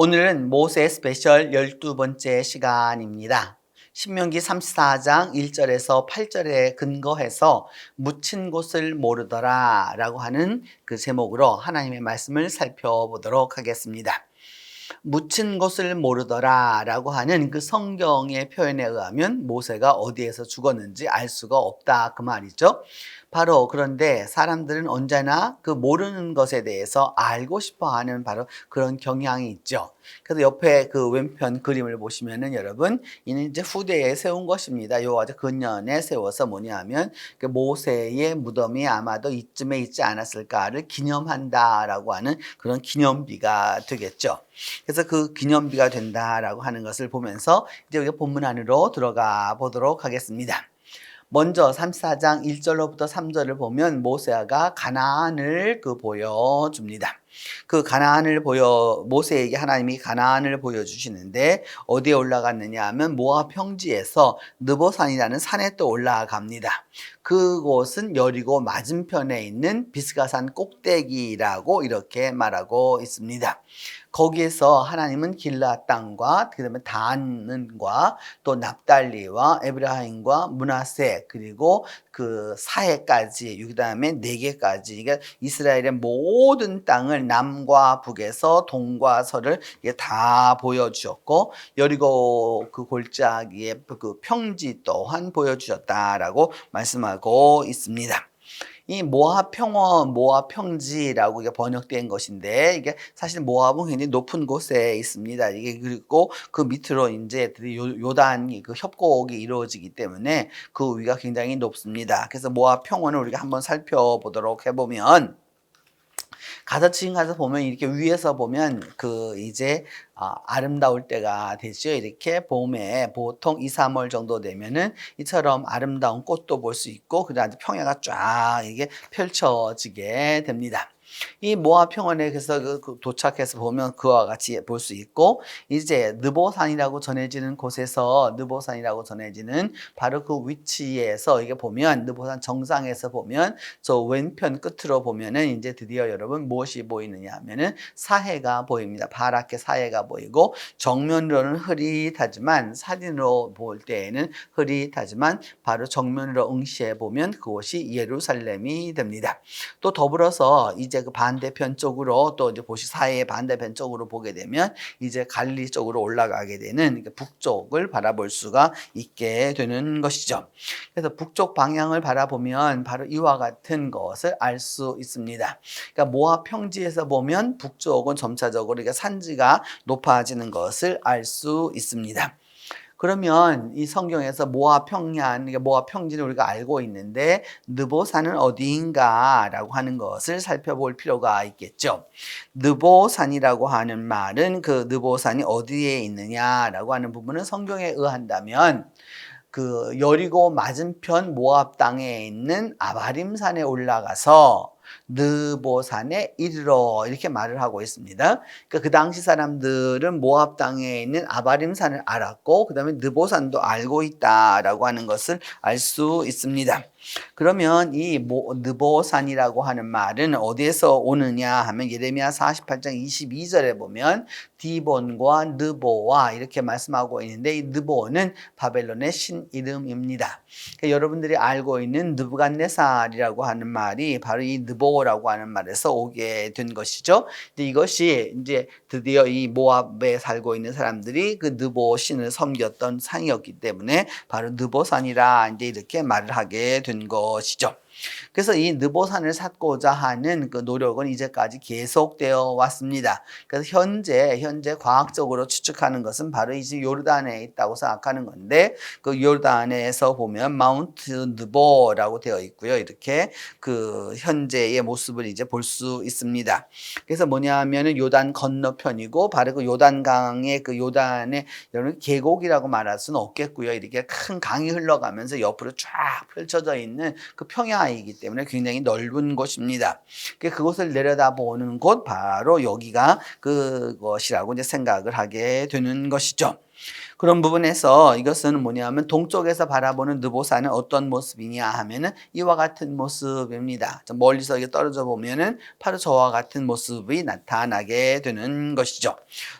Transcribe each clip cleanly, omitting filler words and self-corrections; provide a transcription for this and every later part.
오늘은 모세 스페셜 12번째 시간입니다. 신명기 34장 1절에서 8절에 근거해서 묻힌 곳을 모르더라 라고 하는 그 제목으로 하나님의 말씀을 살펴보도록 하겠습니다. 묻힌 곳을 모르더라 라고 하는 그 성경의 표현에 의하면 모세가 어디에서 죽었는지 알 수가 없다 그 말이죠. 바로 그런데 사람들은 언제나 그 모르는 것에 대해서 알고 싶어 하는 바로 그런 경향이 있죠. 그래서 옆에 그 왼편 그림을 보시면은 여러분, 이는 이제 후대에 세운 것입니다. 요 아주 근년에 세워서 뭐냐면 그 모세의 무덤이 아마도 이쯤에 있지 않았을까를 기념한다라고 하는 그런 기념비가 되겠죠. 그래서 그 기념비가 된다라고 하는 것을 보면서 이제 우리가 본문 안으로 들어가 보도록 하겠습니다. 먼저 34장 1절로부터 3절을 보면 모세가 가나안을 보여줍니다. 그 가나안을 모세에게 하나님이 가나안을 보여주시는데 어디에 올라갔느냐 하면 모압 평지에서 느보산이라는 산에 또 올라갑니다. 그곳은 여리고 맞은편에 있는 비스가산 꼭대기라고 이렇게 말하고 있습니다. 거기에서 하나님은 길르앗 땅과 그다음에 단과 또 납달리와 에브라임과 므낫세 그리고 그 사해까지 그다음에 네 개까지 그러니까 이스라엘의 모든 땅을 남과 북에서 동과 서를 다 보여주셨고 여리고 그 골짜기의 그 평지 또한 보여주셨다라고 말씀하고 있습니다. 이 모압 평원, 모압 평지라고 이게 번역된 것인데 이게 사실 모압은 굉장히 높은 곳에 있습니다. 이게 그리고 그 밑으로 이제 요단 그 협곡이 이루어지기 때문에 그 위가 굉장히 높습니다. 그래서 모압 평원을 우리가 한번 살펴보도록 해보면 가서 가서 보면 이렇게 위에서 보면 그 이제 아름다울 때가 되죠. 이렇게 봄에 보통 2, 3월 정도 되면은 이처럼 아름다운 꽃도 볼 수 있고 그다음에 평야가 쫙 이게 펼쳐지게 됩니다. 이 모압 평원에 그래서 도착해서 보면 그와 같이 볼 수 있고 이제 느보산이라고 전해지는 곳에서 느보산이라고 전해지는 바로 그 위치에서 이게 보면 느보산 정상에서 보면 저 왼편 끝으로 보면은 이제 드디어 여러분 무엇이 보이느냐 하면은 사해가 보입니다. 파랗게 사해가 보이고 정면으로는 흐릿하지만 사진으로 볼 때에는 흐릿하지만 바로 정면으로 응시해 보면 그곳이 예루살렘이 됩니다. 또 더불어서 이제 그 반대편 쪽으로 또 이제 사해의 반대편 쪽으로 보게 되면 이제 갈릴리 쪽으로 올라가게 되는 북쪽을 바라볼 수가 있게 되는 것이죠. 그래서 북쪽 방향을 바라보면 바로 이와 같은 것을 알 수 있습니다. 그러니까 모압 평지에서 보면 북쪽은 점차적으로 그러니까 산지가 높아지는 것을 알 수 있습니다. 그러면 이 성경에서 모압 평야, 모압 평지를 우리가 알고 있는데 느보산은 어디인가라고 하는 것을 살펴볼 필요가 있겠죠. 느보산이라고 하는 말은 그 느보산이 어디에 있느냐라고 하는 부분은 성경에 의한다면 그 여리고 맞은편 모압 땅에 있는 아바림산에 올라가서 느보산에 이르러 이렇게 말을 하고 있습니다. 그러니까 그 당시 사람들은 모압 땅에 있는 아바림산을 알았고 그 다음에 느보산도 알고 있다라고 하는 것을 알 수 있습니다. 그러면 이 느보산이라고 하는 말은 어디에서 오느냐 하면 예레미야 48장 22절에 보면 디본과 느보와 이렇게 말씀하고 있는데 이 느보는 바벨론의 신 이름입니다. 그러니까 여러분들이 알고 있는 느부갓네살이라고 하는 말이 바로 이 느보라고 하는 말에서 오게 된 것이죠. 근데 이것이 이제 드디어 이 모압에 살고 있는 사람들이 그 느보 신을 섬겼던 산이었기 때문에 바로 느보산이라 이제 이렇게 말을 하게 된 것이죠. 그래서 이 느보산을 찾고자 하는 그 노력은 이제까지 계속되어 왔습니다. 그래서 현재 과학적으로 추측하는 것은 바로 이제 요르단에 있다고 생각하는 건데 그 요르단에서 보면 마운트 느보라고 되어 있고요. 이렇게 그 현재의 모습을 이제 볼 수 있습니다. 그래서 뭐냐면은 요단 건너편이고 바로 그 요단강의 그 요단의 여러분 계곡이라고 말할 수는 없겠고요. 이렇게 큰 강이 흘러가면서 옆으로 쫙 펼쳐져 있는 그 평야이기 때문에 굉장히 넓은 곳입니다. 그곳을 내려다보는 곳 바로 여기가 그것이라고 이제 생각을 하게 되는 것이죠. 그런 부분에서 이것은 뭐냐면 동쪽에서 바라보는 느보산은 어떤 모습이냐 하면은 이와 같은 모습입니다. 좀 멀리서 이게 떨어져 보면은 바로 저와 같은 모습이 나타나게 되는 것이죠.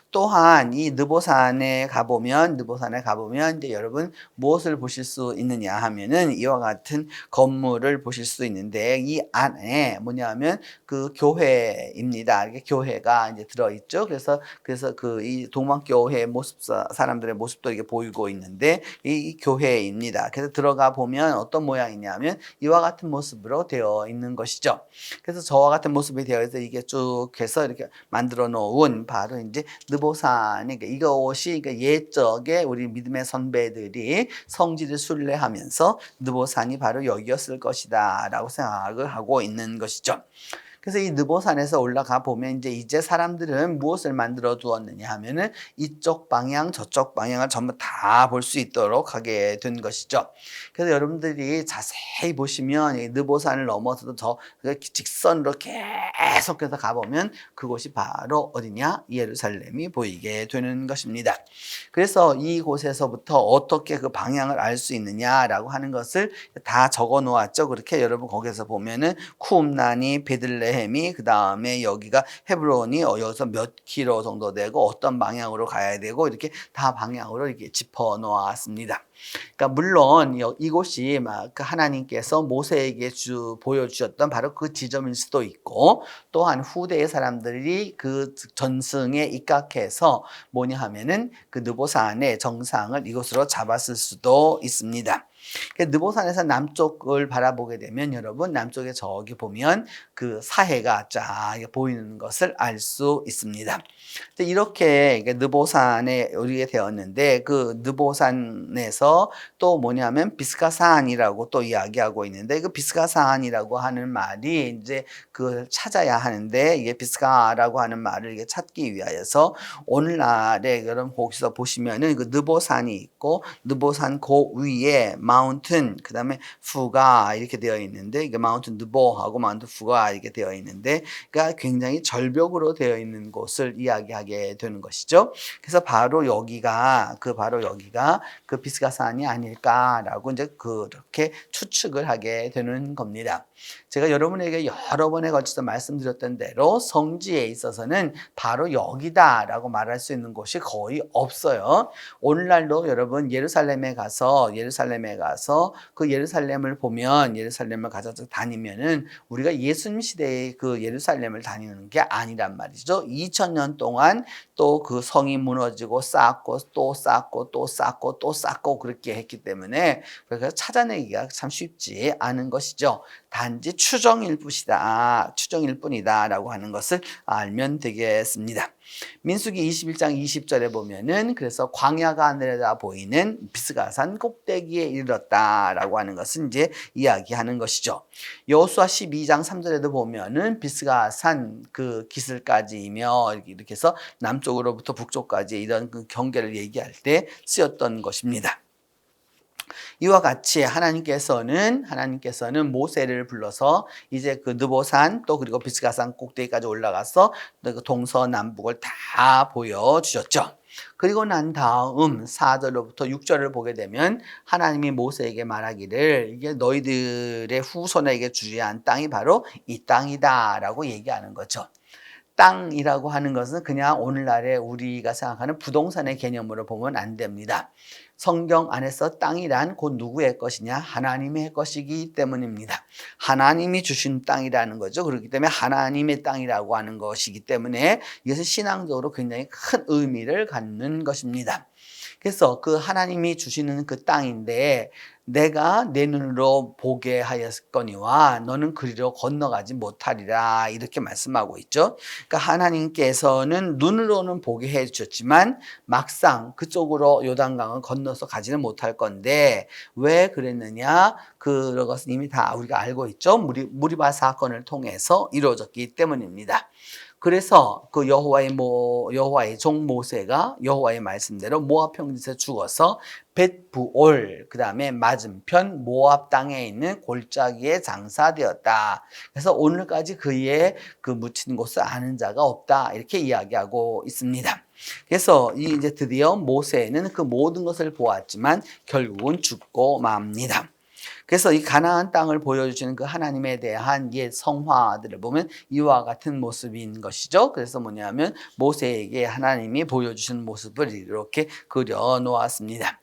또한 이 느보산에 가보면 이제 여러분 무엇을 보실 수 있느냐 하면은 이와 같은 건물을 보실 수 있는데 이 안에 뭐냐면 그 교회입니다. 이게 교회가 이제 들어있죠. 그래서 그 이 동방교회 모습 사람들의 모습도 이게 보이고 있는데 이 교회입니다. 그래서 들어가 보면 어떤 모양이냐면 이와 같은 모습으로 되어 있는 것이죠. 그래서 저와 같은 모습이 되어 있어 이게 쭉 해서 이렇게 만들어 놓은 바로 이제 느보산이 이것이 옛적에 우리 믿음의 선배들이 성지를 순례하면서 느보산이 바로 여기였을 것이다라고 생각을 하고 있는 것이죠. 그래서 이 느보산에서 올라가 보면 이제 사람들은 무엇을 만들어 두었느냐 하면은 이쪽 방향 저쪽 방향을 전부 다 볼 수 있도록 하게 된 것이죠. 그래서 여러분들이 자세히 보시면 이 느보산을 넘어서도 저 직선으로 계속해서 가보면 그곳이 바로 어디냐? 예루살렘이 보이게 되는 것입니다. 그래서 이곳에서부터 어떻게 그 방향을 알 수 있느냐라고 하는 것을 다 적어 놓았죠. 그렇게 여러분 거기서 보면은 쿠움란이 베들레헴이 그 다음에 여기가 헤브론이 여기서 몇 킬로 정도 되고 어떤 방향으로 가야 되고 이렇게 다 방향으로 이렇게 짚어 놓았습니다. 그러니까 물론 이곳이 막 하나님께서 모세에게 보여주셨던 바로 그 지점일 수도 있고 또한 후대의 사람들이 그 전승에 입각해서 뭐냐 하면은 그 느보산의 정상을 이곳으로 잡았을 수도 있습니다. 느보산에서 남쪽을 바라보게 되면 여러분 남쪽에 저기 보면 그 사해가 쫙 보이는 것을 알 수 있습니다. 이렇게 느보산에 오르게 되었는데 그 느보산에서 또 뭐냐면 비스가산이라고 또 이야기하고 있는데 그 비스가산이라고 하는 말이 이제 그 찾아야 하는데 이게 비스가라고 하는 말을 이게 찾기 위하여서 오늘날에 여러분 거기서 보시면은 그 느보산이 있고 느보산 그 위에 마운튼 그다음에 푸가 이렇게 되어 있는데 이게 마운튼 느보하고 마운튼 푸가 이렇게 되어 있는데 그러니까 굉장히 절벽으로 되어 있는 곳을 이야기하게 되는 것이죠. 그래서 바로 여기가 그 비스가산이 아닐까라고 이제 그렇게 추측을 하게 되는 겁니다. 제가 여러분에게 여러 번에 걸쳐서 말씀드렸던 대로 성지에 있어서는 바로 여기다라고 말할 수 있는 곳이 거의 없어요. 오늘날도 여러분 예루살렘에 가서 그 예루살렘을 보면 예루살렘을 가서 다니면은 우리가 예수님 시대의 그 예루살렘을 다니는 게 아니란 말이죠. 2000년 동안 또 그 성이 무너지고 쌓고 또 쌓고 또 쌓고 또 쌓고 그렇게 했기 때문에 그래서 찾아내기가 참 쉽지 않은 것이죠. 단지 추정일 뿐이다라고 하는 것을 알면 되겠습니다. 민수기 21장 20절에 보면은 그래서 광야가 내려다 보이는 비스가산 꼭대기에 이르렀다라고 하는 것은 이제 이야기하는 것이죠. 여호수아 12장 3절에도 보면은 비스가산 그 기슭까지이며 이렇게 해서 남쪽으로부터 북쪽까지 이런 그 경계를 얘기할 때 쓰였던 것입니다. 이와 같이 하나님께서는 모세를 불러서 이제 그 느보산 또 그리고 비스가산 꼭대기까지 올라가서 그 동서남북을 다 보여주셨죠. 그리고 난 다음 4절로부터 6절을 보게 되면 하나님이 모세에게 말하기를 이게 너희들의 후손에게 주리한 땅이 바로 이 땅이다라고 얘기하는 거죠. 땅이라고 하는 것은 그냥 오늘날의 우리가 생각하는 부동산의 개념으로 보면 안 됩니다. 성경 안에서 땅이란 곧 누구의 것이냐? 하나님의 것이기 때문입니다. 하나님이 주신 땅이라는 거죠. 그렇기 때문에 하나님의 땅이라고 하는 것이기 때문에 이것은 신앙적으로 굉장히 큰 의미를 갖는 것입니다. 그래서 그 하나님이 주시는 그 땅인데 내가 내 눈으로 보게 하였거니와 너는 그리로 건너가지 못하리라 이렇게 말씀하고 있죠. 그러니까 하나님께서는 눈으로는 보게 해 주셨지만 막상 그쪽으로 요단강을 건너서 가지는 못할 건데 왜 그랬느냐? 그것은 이미 다 우리가 알고 있죠. 무리바 사건을 통해서 이루어졌기 때문입니다. 그래서 그 여호와의 종 모세가 여호와의 말씀대로 모압 평지에서 죽어서 벳부올 그다음에 맞은편 모압 땅에 있는 골짜기에 장사되었다. 그래서 오늘까지 그의 그 묻힌 곳을 아는 자가 없다. 이렇게 이야기하고 있습니다. 그래서 이제 드디어 모세는 그 모든 것을 보았지만 결국은 죽고 맙니다. 그래서 이 가나안 땅을 보여주시는 그 하나님에 대한 옛 성화들을 보면 이와 같은 모습인 것이죠. 그래서 뭐냐면 모세에게 하나님이 보여주신 모습을 이렇게 그려 놓았습니다.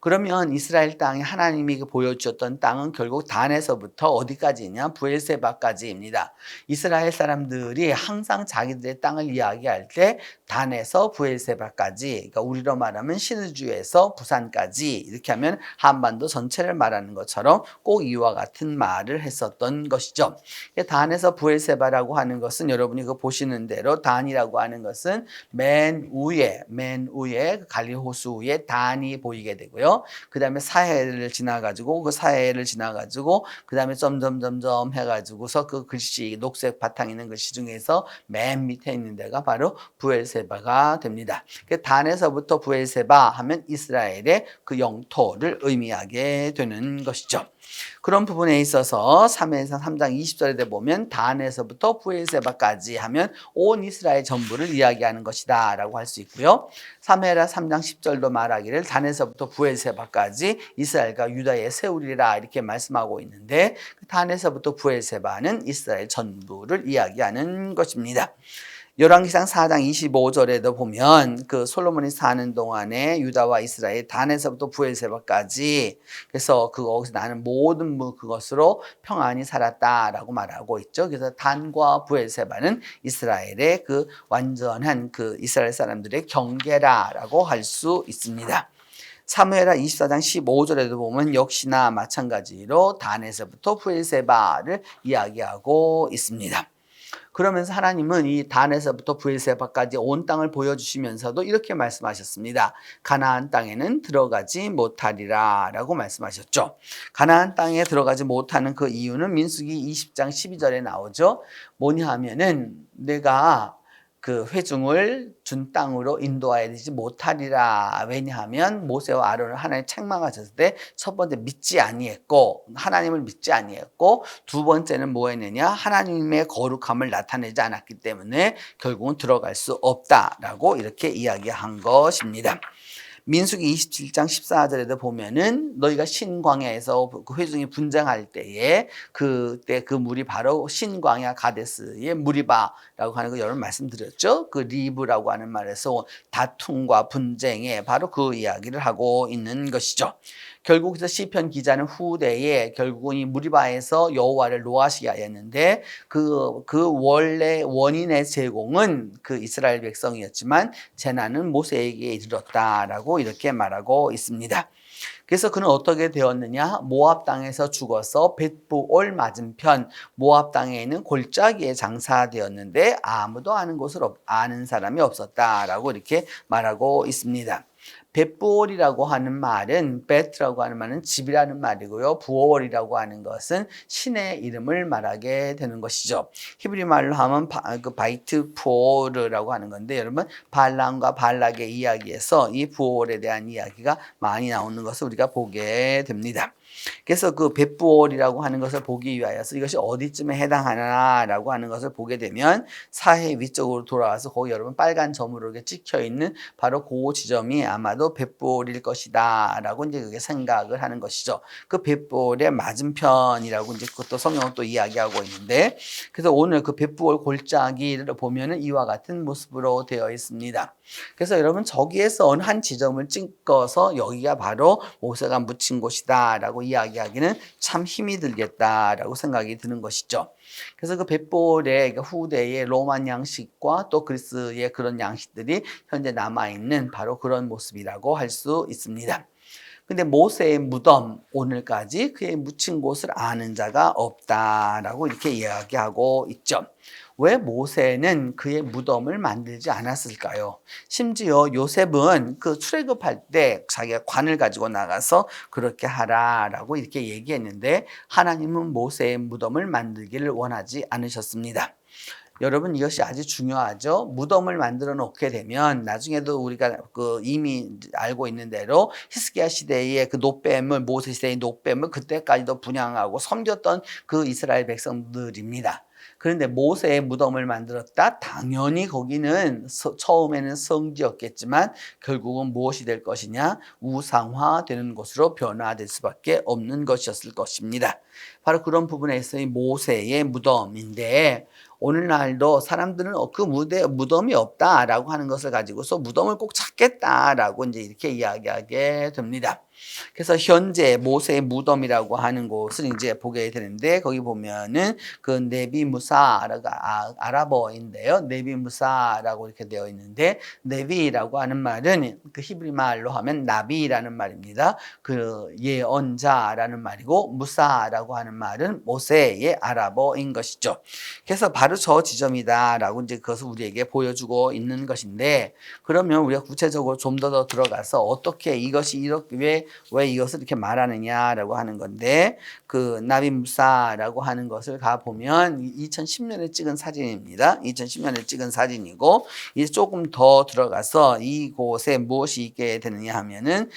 그러면 이스라엘 땅에 하나님이 보여주셨던 땅은 결국 단에서부터 어디까지냐? 브엘세바까지입니다. 이스라엘 사람들이 항상 자기들의 땅을 이야기할 때 단에서 브엘세바까지, 그러니까 우리로 말하면 신의주에서 부산까지, 이렇게 하면 한반도 전체를 말하는 것처럼 꼭 이와 같은 말을 했었던 것이죠. 단에서 브엘세바라고 하는 것은 여러분이 그 보시는 대로 단이라고 하는 것은 맨 위에 갈릴 호수 위에 단이 보이게 되고요. 그 다음에 사해를 지나가지고 그 다음에 점점점점 해가지고서 그 글씨, 녹색 바탕 있는 글씨 중에서 맨 밑에 있는 데가 바로 브엘세바가 됩니다. 단에서부터 브엘세바 하면 이스라엘의 그 영토를 의미하게 되는 것이죠. 그런 부분에 있어서 3회에서 3장 20절에 보면 단에서부터 브엘세바까지 하면 온 이스라엘 전부를 이야기하는 것이다 라고 할 수 있고요. 3회라 3장 10절도 말하기를 단에서부터 브엘세바까지 이스라엘과 유다에 세우리라 이렇게 말씀하고 있는데 단에서부터 브엘세바는 이스라엘 전부를 이야기하는 것입니다. 열왕기상 4장 25절에도 보면 그 솔로몬이 사는 동안에 유다와 이스라엘 단에서부터 브엘세바까지, 그래서 거기서 나는 모든 그것으로 평안히 살았다라고 말하고 있죠. 그래서 단과 브엘세바는 이스라엘의 그 완전한 그 이스라엘 사람들의 경계라라고 할 수 있습니다. 사무엘하 24장 15절에도 보면 역시나 마찬가지로 단에서부터 브엘세바를 이야기하고 있습니다. 그러면서 하나님은 이 단에서부터 브엘세바까지 온 땅을 보여주시면서도 이렇게 말씀하셨습니다. 가나안 땅에는 들어가지 못하리라 라고 말씀하셨죠. 가나안 땅에 들어가지 못하는 그 이유는 민수기 20장 12절에 나오죠. 뭐냐 하면은 내가 그 회중을 준 땅으로 인도하야 되지 못하리라. 왜냐하면 모세와 아론을 하나님 책망하셨을 때 첫 번째 믿지 아니했고 하나님을 믿지 아니했고 두 번째는 뭐 했느냐? 하나님의 거룩함을 나타내지 않았기 때문에 결국은 들어갈 수 없다라고 이렇게 이야기한 것입니다. 민수기 27장 14절에도 보면은 너희가 신광야에서 그 회중이 분쟁할 때에 그때 그 물이 바로 신광야 가데스의 무리바라고 하는 거 여러분 말씀드렸죠. 그 리브라고 하는 말에서 다툼과 분쟁에 바로 그 이야기를 하고 있는 것이죠. 결국 시편 기자는 후대에 결국은 이 무리바에서 여호와를 노하시게 하였는데 그 원래 원인의 제공은 그 이스라엘 백성이었지만 재난은 모세에게 이르렀다라고 이렇게 말하고 있습니다. 그래서 그는 어떻게 되었느냐? 모압 땅에서 죽어서 벳부올 맞은편 모압 땅에 있는 골짜기에 장사되었는데 아무도 아는 사람이 없었다라고 이렇게 말하고 있습니다. 벳부올이라고 하는 말은 베트라고 하는 말은 집이라는 말이고요. 부올이라고 하는 것은 신의 이름을 말하게 되는 것이죠. 히브리 말로 하면 바이트 부올이라고 하는 건데 여러분 발람과 발락의 이야기에서 이 부올에 대한 이야기가 많이 나오는 것을 우리가 보게 됩니다. 그래서 그 벳부올이라고 하는 것을 보기 위하여서 이것이 어디쯤에 해당하나라고 하는 것을 보게 되면 사해 위쪽으로 돌아와서 거기 여러분 빨간 점으로 이렇게 찍혀 있는 바로 그 지점이 아마도 벳부올일 것이다라고 이제 그게 생각을 하는 것이죠. 그 벳부올의 맞은편이라고 이제 그것도 성경은 또 이야기하고 있는데 그래서 오늘 그 벳부올 골짜기를 보면은 이와 같은 모습으로 되어 있습니다. 그래서 여러분 저기에서 어느 한 지점을 찍어서 여기가 바로 모세가 묻힌 곳이다라고 이야기하기는 참 힘이 들겠다라고 생각이 드는 것이죠. 그래서 그 벳부올의 후대의 로만 양식과 또 그리스의 그런 양식들이 현재 남아있는 바로 그런 모습이라고 할 수 있습니다. 근데 모세의 무덤 오늘까지 그의 묻힌 곳을 아는 자가 없다라고 이렇게 이야기하고 있죠. 왜 모세는 그의 무덤을 만들지 않았을까요? 심지어 요셉은 그 출애굽할 때 자기가 관을 가지고 나가서 그렇게 하라라고 이렇게 얘기했는데 하나님은 모세의 무덤을 만들기를 원하지 않으셨습니다. 여러분 이것이 아주 중요하죠. 무덤을 만들어 놓게 되면 나중에도 우리가 이미 알고 있는 대로 히스기야 시대의 그 노뱀을 모세 시대의 노뱀을 그때까지도 분양하고 섬겼던 그 이스라엘 백성들입니다. 그런데 모세의 무덤을 만들었다. 당연히 거기는 처음에는 성지였겠지만 결국은 무엇이 될 것이냐? 우상화되는 곳으로 변화될 수밖에 없는 것이었을 것입니다. 바로 그런 부분에서 이 모세의 무덤인데 오늘날도 사람들은 그 무덤이 없다라고 하는 것을 가지고서 무덤을 꼭 찾겠다라고 이제 이렇게 이야기하게 됩니다. 그래서 현재 모세의 무덤이라고 하는 곳을 이제 보게 되는데 거기 보면은 그 네비무사라고 아랍어인데요. 네비무사라고 이렇게 되어 있는데 네비라고 하는 말은 그 히브리 말로 하면 나비라는 말입니다. 그 예언자라는 말이고 무사라고 하는 말은 모세의 아랍어인 것이죠. 그래서 바로 저 지점이다라고 이제 그것을 우리에게 보여주고 있는 것인데 그러면 우리가 구체적으로 좀 더 들어가서 어떻게 이것이 이렇게 왜 이것을 이렇게 말하느냐라고 하는 건데 그 나비무사라고 하는 것을 가보면 2010년에 찍은 사진입니다. 2010년에 찍은 사진이고 이제 조금 더 들어가서 이곳에 무엇이 있게 되느냐 하면은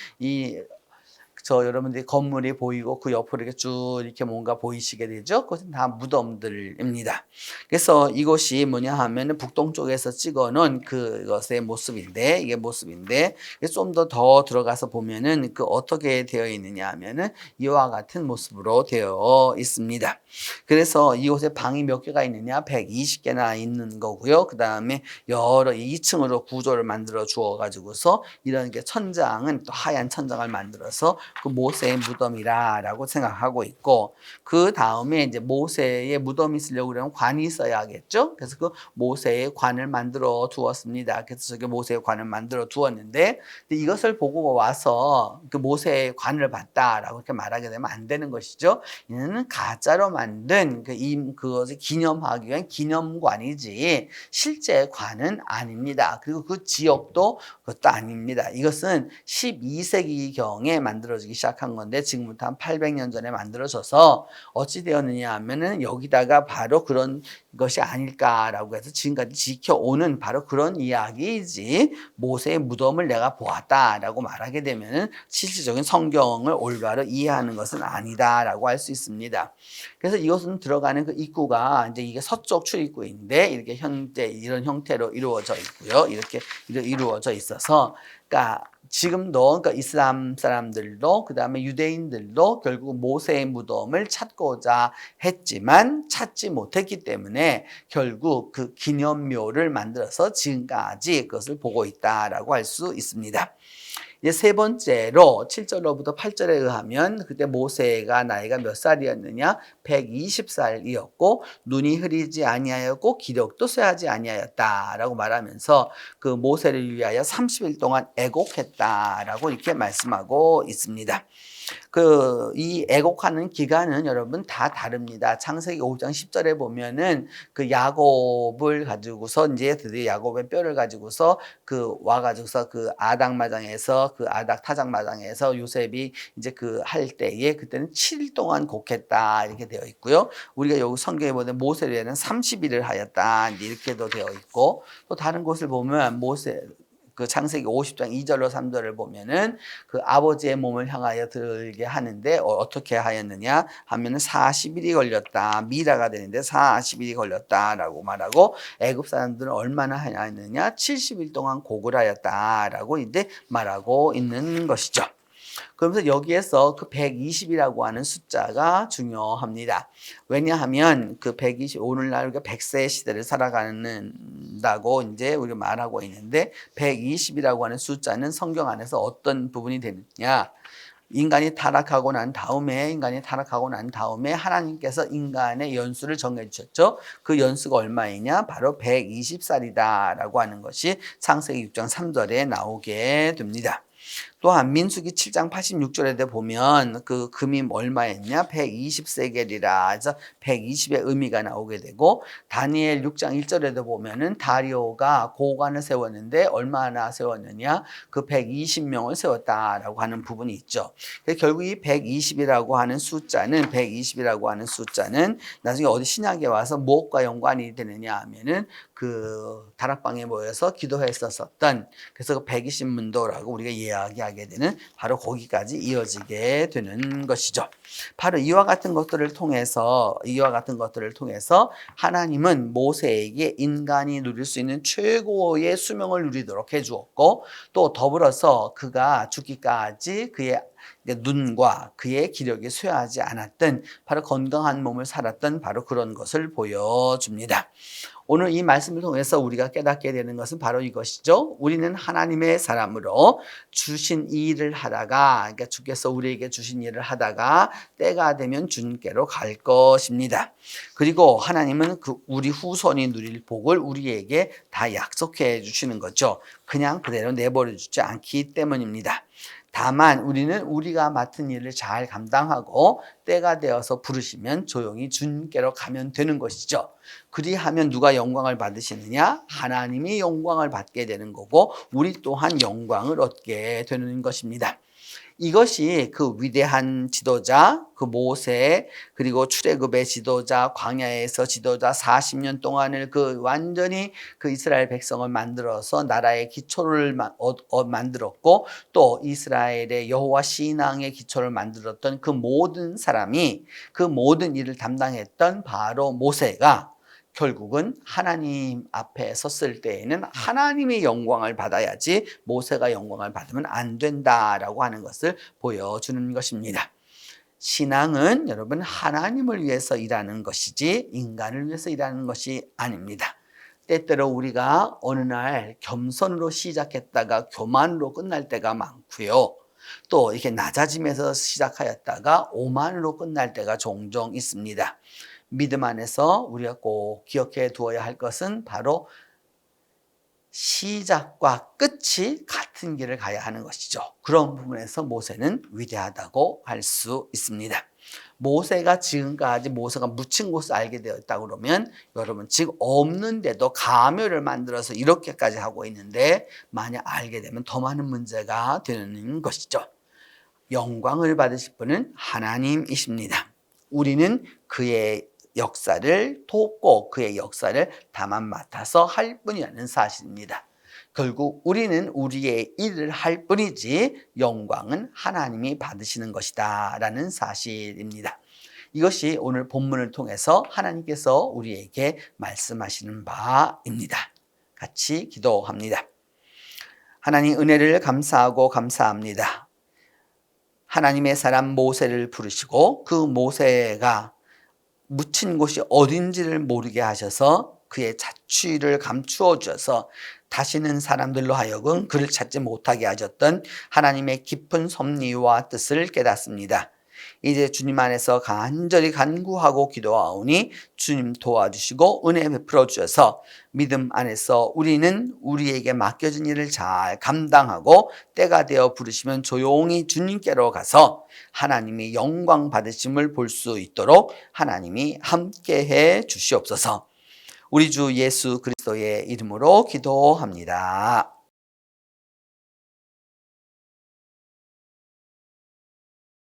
여러분들이 건물이 보이고 그 옆으로 이렇게 쭉 이렇게 뭔가 보이시게 되죠. 그것은 다 무덤들입니다. 그래서 이곳이 뭐냐 하면은 북동쪽에서 찍어놓은 그것의 모습인데 이게 모습인데 좀 더 들어가서 보면은 그 어떻게 되어 있느냐 하면은 이와 같은 모습으로 되어 있습니다. 그래서 이곳에 방이 몇 개가 있느냐? 120개나 있는 거고요. 그 다음에 여러 2층으로 구조를 만들어 주어 가지고서 이런 게 천장은 또 하얀 천장을 만들어서 그 모세의 무덤이라고 생각하고 있고 그 다음에 이제 모세의 무덤이 있으려고 그러면 관이 있어야겠죠. 그래서 그 모세의 관을 만들어 두었습니다. 그래서 저게 모세의 관을 만들어 두었는데 이것을 보고 와서 그 모세의 관을 봤다라고 이렇게 말하게 되면 안 되는 것이죠. 이는 가짜로 만든 그것을 기념하기 위한 기념관이지 실제 관은 아닙니다. 그리고 그 지역도 그것도 아닙니다. 이것은 12세기경에 만들어지기 시작한 건데 지금부터 한 800년 전에 만들어져서 어찌 되었느냐 하면은 여기다가 바로 그런 것이 아닐까라고 해서 지금까지 지켜오는 바로 그런 이야기이지 모세의 무덤을 내가 보았다라고 말하게 되면은 실질적인 성경을 올바로 이해하는 것은 아니다라고 할 수 있습니다. 그래서 이것은 들어가는 그 입구가 이제 이게 서쪽 출입구인데 이렇게 현재 이런 형태로 이루어져 있고요. 이렇게 이루어져 있어서 그러니까 지금도 그러니까 이슬람 사람들도 그다음에 유대인들도 결국 모세의 무덤을 찾고자 했지만 찾지 못했기 때문에 결국 그 기념묘를 만들어서 지금까지 그것을 보고 있다라고 할 수 있습니다. 이제 세 번째로 7절로부터 8절에 의하면 그때 모세가 나이가 몇 살이었느냐? 120살이었고 눈이 흐리지 아니하였고 기력도 쇠하지 아니하였다라고 말하면서 그 모세를 위하여 30일 동안 애곡했다라고 이렇게 말씀하고 있습니다. 이 애곡하는 기간은 여러분 다 다릅니다. 창세기 5장 10절에 보면은 그 야곱을 가지고서 이제 드디어 야곱의 뼈를 가지고서 와가지고서 그 아닥 마당에서 그 아닥 타작 마당에서 요셉이 이제 할 때에 그때는 7일 동안 곡했다 이렇게 되어 있고요. 우리가 여기 성경에 보면 모세에는 30일을 하였다 이렇게도 되어 있고 또 다른 곳을 보면 그 창세기 50장 2절로 3절을 보면은 그 아버지의 몸을 향하여 들게 하는데 어떻게 하였느냐 하면은 40일이 걸렸다. 미라가 되는데 40일이 걸렸다라고 말하고 애굽 사람들은 얼마나 하였느냐 70일 동안 곡을 하였다라고 이제 말하고 있는 것이죠. 그러면서 여기에서 그 120이라고 하는 숫자가 중요합니다. 왜냐하면 그 120, 오늘날 우리가 100세 시대를 살아가는다고 이제 우리가 말하고 있는데 120이라고 하는 숫자는 성경 안에서 어떤 부분이 되느냐? 인간이 타락하고 난 다음에 하나님께서 인간의 연수를 정해 주셨죠. 그 연수가 얼마이냐? 바로 120살이다라고 하는 것이 창세기 6장 3절에 나오게 됩니다. 또한 민수기 7장 86절에 보면 그 금이 얼마였냐? 120세겔이라 해서 120의 의미가 나오게 되고 다니엘 6장 1절에도 보면은 다리오가 고관을 세웠는데 얼마나 세웠느냐? 그 120명을 세웠다라고 하는 부분이 있죠. 결국 이 120이라고 하는 숫자는 나중에 어디 신약에 와서 무엇과 연관이 되느냐 하면은 그 다락방에 모여서 기도했었던 그래서 그 120문도라고 우리가 이야기하게 나가게 되는 바로 거기까지 이어지게 되는 것이죠. 바로 이와 같은 것들을 통해서 하나님은 모세에게 인간이 누릴 수 있는 최고의 수명을 누리도록 해주었고, 또 더불어서 그가 죽기까지 그의 눈과 그의 기력이 쇠하지 않았던 바로 건강한 몸을 살았던 바로 그런 것을 보여줍니다. 오늘 이 말씀을 통해서 우리가 깨닫게 되는 것은 바로 이것이죠. 우리는 하나님의 사람으로 주신 이 일을 하다가, 그러니까 주께서 우리에게 주신 일을 하다가 때가 되면 주님께로 갈 것입니다. 그리고 하나님은 우리 후손이 누릴 복을 우리에게 다 약속해 주시는 거죠. 그냥 그대로 내버려 주지 않기 때문입니다. 다만 우리는 우리가 맡은 일을 잘 감당하고 때가 되어서 부르시면 조용히 주님께로 가면 되는 것이죠. 그리하면 누가 영광을 받으시느냐? 하나님이 영광을 받게 되는 거고 우리 또한 영광을 얻게 되는 것입니다. 이것이 그 위대한 지도자, 그 모세, 그리고 출애굽의 지도자, 광야에서 지도자 40년 동안을 완전히 이스라엘 백성을 만들어서 나라의 기초를 만들었고, 또 이스라엘의 여호와 신앙의 기초를 만들었던 그 모든 사람이 그 모든 일을 담당했던 바로 모세가 결국은 하나님 앞에 섰을 때에는 하나님의 영광을 받아야지 모세가 영광을 받으면 안 된다라고 하는 것을 보여주는 것입니다. 신앙은 여러분 하나님을 위해서 일하는 것이지 인간을 위해서 일하는 것이 아닙니다. 때때로 우리가 어느 날 겸손으로 시작했다가 교만으로 끝날 때가 많고요. 또 이렇게 낮아짐에서 시작하였다가 오만으로 끝날 때가 종종 있습니다. 믿음 안에서 우리가 꼭 기억해 두어야 할 것은 바로 시작과 끝이 같은 길을 가야 하는 것이죠. 그런 부분에서 모세는 위대하다고 할 수 있습니다. 모세가 지금까지 모세가 묻힌 곳을 알게 되었다고 그러면 여러분 지금 없는데도 가묘를 만들어서 이렇게까지 하고 있는데 만약 알게 되면 더 많은 문제가 되는 것이죠. 영광을 받으실 분은 하나님이십니다. 우리는 그의 역사를 돕고 그의 역사를 다만 맡아서 할 뿐이라는 사실입니다. 결국 우리는 우리의 일을 할 뿐이지 영광은 하나님이 받으시는 것이다 라는 사실입니다. 이것이 오늘 본문을 통해서 하나님께서 우리에게 말씀하시는 바입니다. 같이 기도합니다. 하나님 은혜를 감사하고 감사합니다. 하나님의 사람 모세를 부르시고 그 모세가 묻힌 곳이 어딘지를 모르게 하셔서 그의 자취를 감추어 주셔서 다시는 사람들로 하여금 그를 찾지 못하게 하셨던 하나님의 깊은 섭리와 뜻을 깨닫습니다. 이제 주님 안에서 간절히 간구하고 기도하오니 주님 도와주시고 은혜 베풀어 주셔서 믿음 안에서 우리는 우리에게 맡겨진 일을 잘 감당하고 때가 되어 부르시면 조용히 주님께로 가서 하나님이 영광 받으심을 볼 수 있도록 하나님이 함께해 주시옵소서. 우리 주 예수 그리스도의 이름으로 기도합니다.